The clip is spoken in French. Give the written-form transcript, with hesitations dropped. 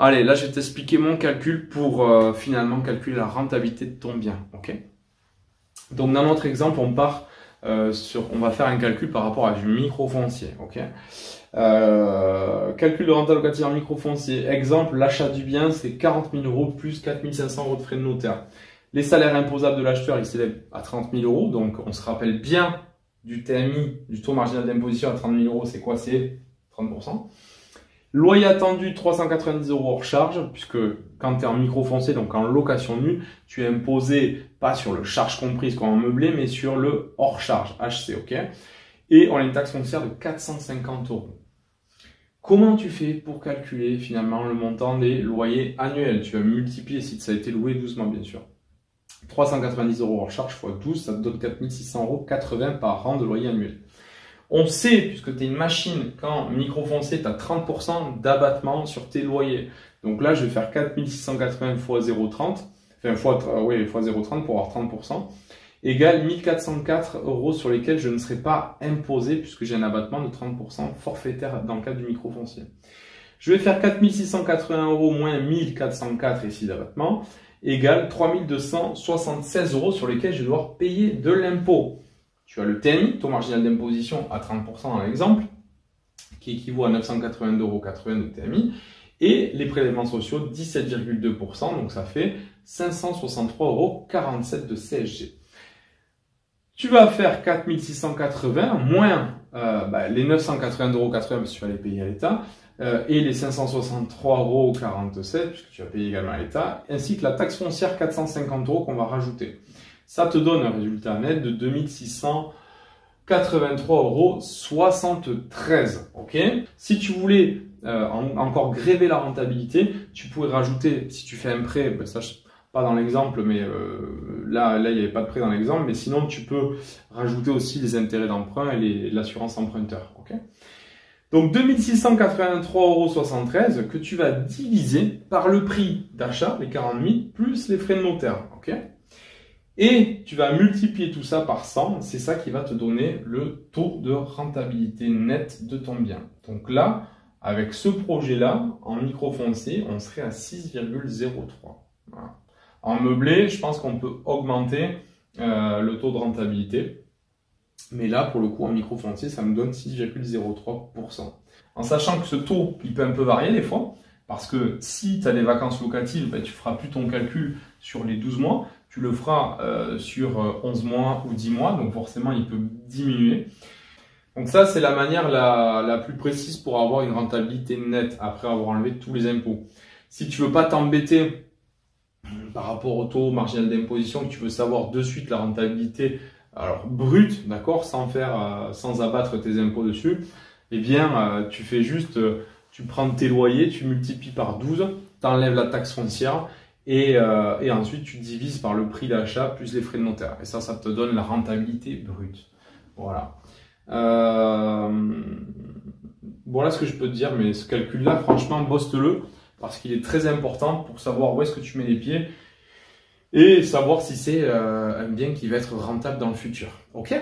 Allez, là je vais t'expliquer mon calcul pour finalement calculer la rentabilité de ton bien. Ok. Donc dans notre exemple, on va faire un calcul par rapport à du microfoncier. Ok. Calcul de rentabilité locative en microfoncier. Exemple, l'achat du bien, c'est 40 000 euros plus 4 500 euros de frais de notaire. Les salaires imposables de l'acheteur, ils s'élèvent à 30 000 euros. Donc on se rappelle bien du TMI, du taux marginal d'imposition à 30 000 euros, c'est quoi? C'est 30%. Loyer attendu 390 euros hors charge, puisque quand tu es en microfoncier, donc en location nue, tu es imposé pas sur le charge comprise comme en meublé, mais sur le hors charge, HC, ok? Et on a une taxe foncière de 450 euros. Comment tu fais pour calculer finalement le montant des loyers annuels? Tu vas multiplier, si ça a été loué 12 mois bien sûr. 390 euros hors charge x 12, ça te donne 4 600,80 euros par an de loyer annuel. On sait, puisque tu es une machine, qu'en microfoncier, tu as 30% d'abattement sur tes loyers. Donc là, je vais faire 4 680 x 0,30, enfin x 0,30 pour avoir 30%, égale 1404 euros sur lesquels je ne serai pas imposé, puisque j'ai un abattement de 30% forfaitaire dans le cadre du microfoncier. Je vais faire 4 680 euros moins 1404 ici d'abattement, égale 3 276 euros sur lesquels je dois payer de l'impôt. Tu as le TMI, taux marginal d'imposition à 30% dans l'exemple, qui équivaut à 982,80 euros de TMI, et les prélèvements sociaux 17,2%, donc ça fait 563,47 euros de CSG. Tu vas faire 4 680 moins les 982,80 euros parce que tu vas les payer à l'État, et les 563,47 euros puisque tu vas payer également à l'État, ainsi que la taxe foncière 450 euros qu'on va rajouter. Ça te donne un résultat net de 2683,73 euros. Ok. Si tu voulais encore gréver la rentabilité, tu pourrais rajouter, si tu fais un prêt, ça pas dans l'exemple, mais là il n'y avait pas de prêt dans l'exemple, mais sinon tu peux rajouter aussi les intérêts d'emprunt et l'assurance emprunteur. Ok. Donc 2683,73 euros que tu vas diviser par le prix d'achat, les 40 000, plus les frais de notaire. Ok. Et tu vas multiplier tout ça par 100, c'est ça qui va te donner le taux de rentabilité nette de ton bien. Donc là, avec ce projet-là, en microfoncier, on serait à 6,03. Voilà. En meublé, je pense qu'on peut augmenter le taux de rentabilité. Mais là, pour le coup, en microfoncier, ça me donne 6,03%. En sachant que ce taux, il peut un peu varier des fois, parce que si tu as des vacances locatives, tu ne feras plus ton calcul sur les 12 mois, tu le feras sur 11 mois ou 10 mois, donc forcément il peut diminuer. Donc ça, c'est la manière la plus précise pour avoir une rentabilité nette après avoir enlevé tous les impôts. Si tu veux pas t'embêter par rapport au taux marginal d'imposition, que tu veux savoir de suite la rentabilité, alors brute, d'accord, sans abattre tes impôts dessus, eh bien tu fais juste, tu prends tes loyers, tu multiplies par 12, tu enlèves la taxe foncière, et ensuite, tu divises par le prix d'achat plus les frais de notaire. Et ça te donne la rentabilité brute. Voilà. Voilà ce que je peux te dire. Mais ce calcul-là, franchement, bosse-le. Parce qu'il est très important pour savoir où est-ce que tu mets les pieds. Et savoir si c'est un bien qui va être rentable dans le futur. Ok ?